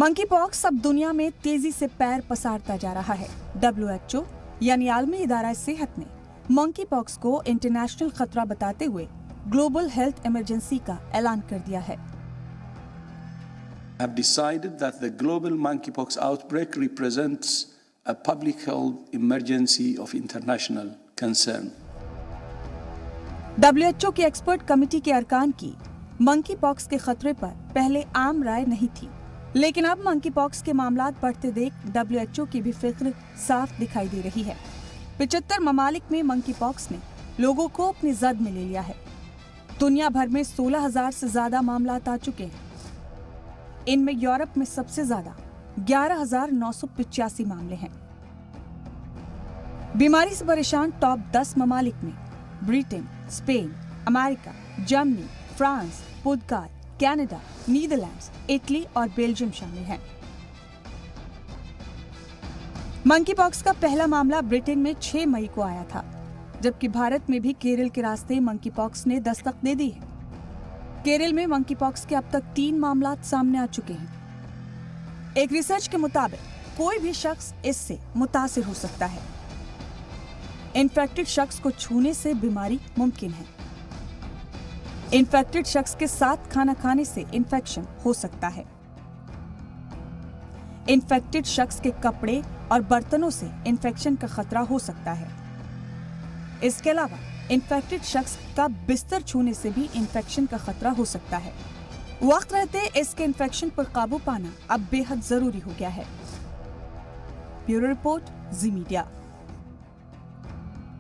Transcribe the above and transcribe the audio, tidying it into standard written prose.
Monkey pox अब दुनिया में तेजी से पैर पसारता जा रहा है। WHO यानी आलमी इदारा सेहत ने मंकी पॉक्स को इंटरनेशनल खतरा बताते हुए ग्लोबल हेल्थ इमरजेंसी का ऐलान कर दिया है। Have decided that the global monkeypox outbreak represents a public health emergency of international concern. WHO की एक्सपर्ट कमेटी के अरकान की मंकी पॉक्स के खतरे पर पहले आम राय नहीं थी, लेकिन अब मंकी पॉक्स के मामलात बढ़ते देख WHO की भी फिक्र साफ दिखाई दे रही है। 75 ममालिक में मंकी पॉक्स ने लोगों को अपनी जद में ले लिया है। दुनिया भर में 16,000 से ज्यादा मामलात आ चुके हैं। इनमें यूरोप में सबसे ज्यादा 11,985 मामले हैं। बीमारी से परेशान टॉप 10 ममालिक में Britain, Spain, America, Germany, France, Portugal, Canada, Netherlands, Italy और बेल्जियम शामिल हैं। मंकी पॉक्स का पहला मामला ब्रिटेन में 6 मई को आया था, जबकि भारत में भी केरल के रास्ते मंकी पॉक्स ने दस्तक दे दी है। केरल में मंकी पॉक्स के अब तक 3 मामलात सामने आ चुके हैं। एक रिसर्च के मुताबिक कोई भी शख्स इससे मुतासिर हो सकता है। इन्फेक्टेड शख्स को छूने से बीमारी मुमकिन है। इन्फेक्टेड शख्स के साथ खाना खाने से इन्फेक्शन हो सकता है। इन्फेक्टेड शख्स के कपड़े और बर्तनों से इन्फेक्शन का खतरा हो सकता है। इसके अलावा इन्फेक्टेड शख्स का बिस्तर छूने से भी इन्फेक्शन का खतरा हो सकता है। वक्त रहते इसके इन्फेक्शन पर काबू पाना अब बेहद जरूरी हो गया है। ब्यूरो रिपोर्ट, जी मीडिया।